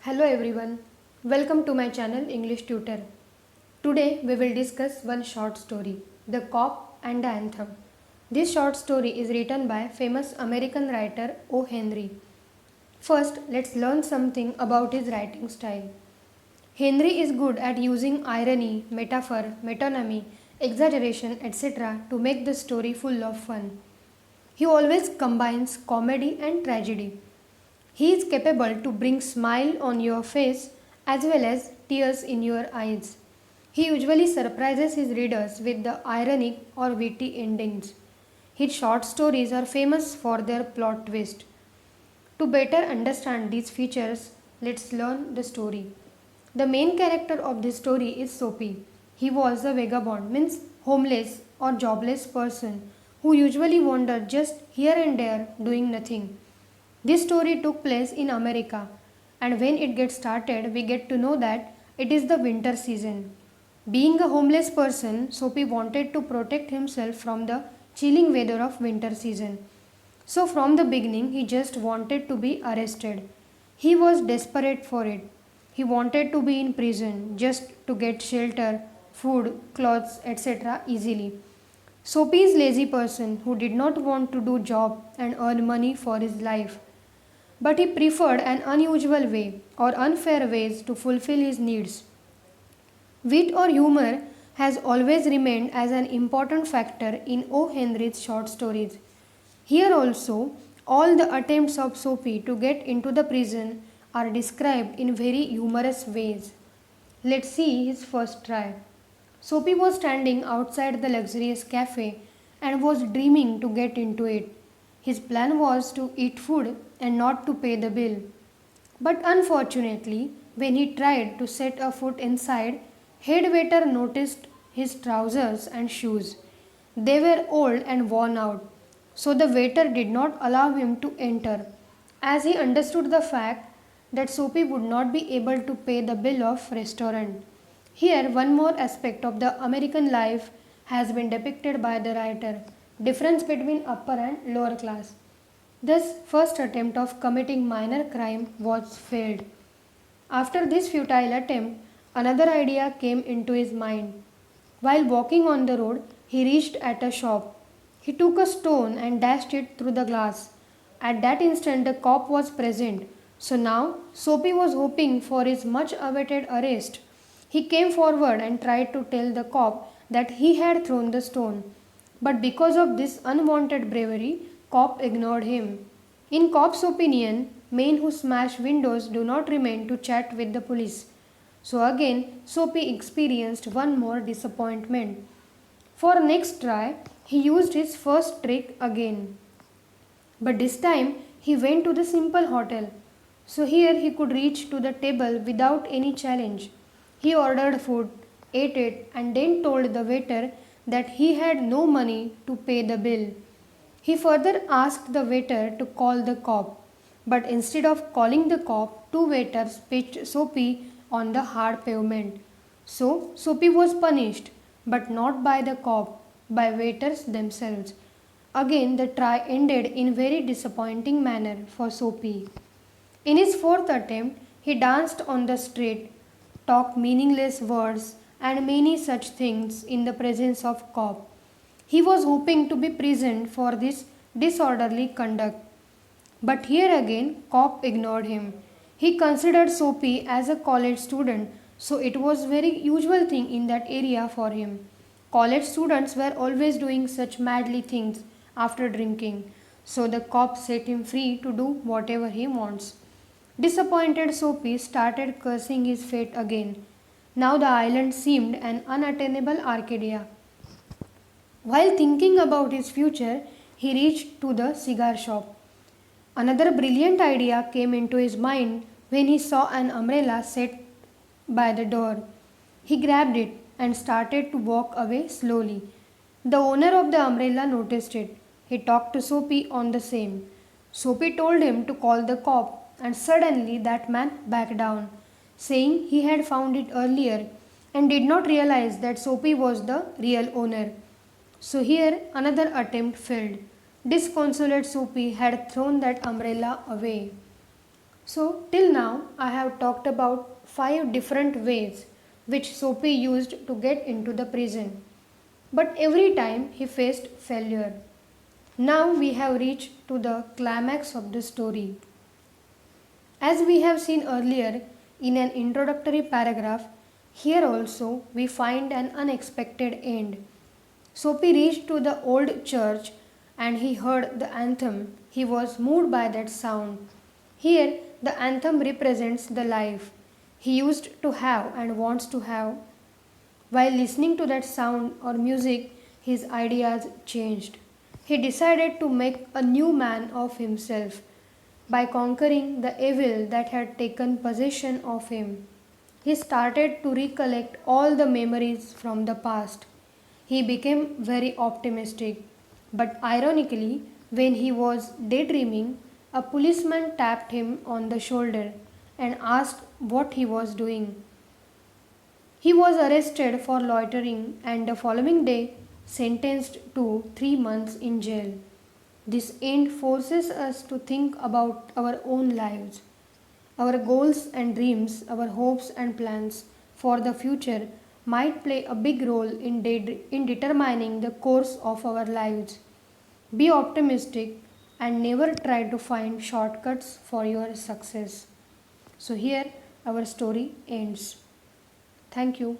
Hello everyone, welcome to my channel English Tutor. Today we will discuss one short story, The Cop and the Anthem. This short story is written by famous American writer O. Henry. First, let's learn something about his writing style. Henry is good at using irony, metaphor, metonymy, exaggeration, etc. to make the story full of fun. He always combines comedy and tragedy. He is capable to bring smile on your face as well as tears in your eyes. He usually surprises his readers with the ironic or witty endings. His short stories are famous for their plot twist. To better understand these features, let's learn the story. The main character of this story is Soapy. He was a vagabond, means homeless or jobless person who usually wandered just here and there doing nothing. This story took place in America, and when it gets started, we get to know that it is the winter season. Being a homeless person, Soapy wanted to protect himself from the chilling weather of winter season. So from the beginning, he just wanted to be arrested. He was desperate for it. He wanted to be in prison just to get shelter, food, clothes, etc. easily. Soapy is lazy person who did not want to do job and earn money for his life. But he preferred an unusual way or unfair ways to fulfill his needs. Wit or humor has always remained as an important factor in O. Henry's short stories. Here also, all the attempts of Soapy to get into the prison are described in very humorous ways. Let's see his first try. Soapy was standing outside the luxurious cafe and was dreaming to get into it. His plan was to eat food and not to pay the bill. But unfortunately, when he tried to set a foot inside, head waiter noticed his trousers and shoes. They were old and worn out, so the waiter did not allow him to enter, as he understood the fact that Soapy would not be able to pay the bill of restaurant. Here, one more aspect of the American life has been depicted by the writer, difference between upper and lower class. This first attempt of committing minor crime was failed. After this futile attempt, another idea came into his mind. While walking on the road, he reached at a shop. He took a stone and dashed it through the glass. At that instant, the cop was present. So now, Soapy was hoping for his much awaited arrest. He came forward and tried to tell the cop that he had thrown the stone. But because of this unwanted bravery, cop ignored him. In cop's opinion, men who smash windows do not remain to chat with the police. So again, Soapy experienced one more disappointment. For next try, he used his first trick again. But this time, he went to the simple hotel. So here he could reach to the table without any challenge. He ordered food, ate it, and then told the waiter that he had no money to pay the bill. He further asked the waiter to call the cop, but instead of calling the cop, two waiters pitched Soapy on the hard pavement. So Soapy was punished, but not by the cop, by waiters themselves. Again the try ended in very disappointing manner for Soapy. In his fourth attempt, he danced on the street, talked meaningless words, and many such things in the presence of cop. He was hoping to be prisoned for this disorderly conduct. But here again, cop ignored him. He considered Soapy as a college student, so it was very usual thing in that area for him. College students were always doing such madly things after drinking, so the cop set him free to do whatever he wants. Disappointed Soapy started cursing his fate again. Now the island seemed an unattainable Arcadia. While thinking about his future, he reached to the cigar shop. Another brilliant idea came into his mind when he saw an umbrella set by the door. He grabbed it and started to walk away slowly. The owner of the umbrella noticed it. He talked to Soapy on the same. Soapy told him to call the cop, and suddenly that man backed down, saying he had found it earlier and did not realize that Soapy was the real owner. So here another attempt failed. Disconsolate Soapy had thrown that umbrella away. So, till now, I have talked about 5 different ways which Soapy used to get into the prison. But every time he faced failure. Now we have reached to the climax of the story. As we have seen earlier in an introductory paragraph, here also we find an unexpected end. Soapy reached to the old church and he heard the anthem. He was moved by that sound. Here, the anthem represents the life he used to have and wants to have. While listening to that sound or music, his ideas changed. He decided to make a new man of himself by conquering the evil that had taken possession of him. He started to recollect all the memories from the past. He became very optimistic. But ironically, when he was daydreaming, a policeman tapped him on the shoulder and asked what he was doing. He was arrested for loitering and the following day sentenced to 3 months in jail. This end forces us to think about our own lives. Our goals and dreams, our hopes and plans for the future might play a big role in determining the course of our lives. Be optimistic and never try to find shortcuts for your success. So, here our story ends. Thank you.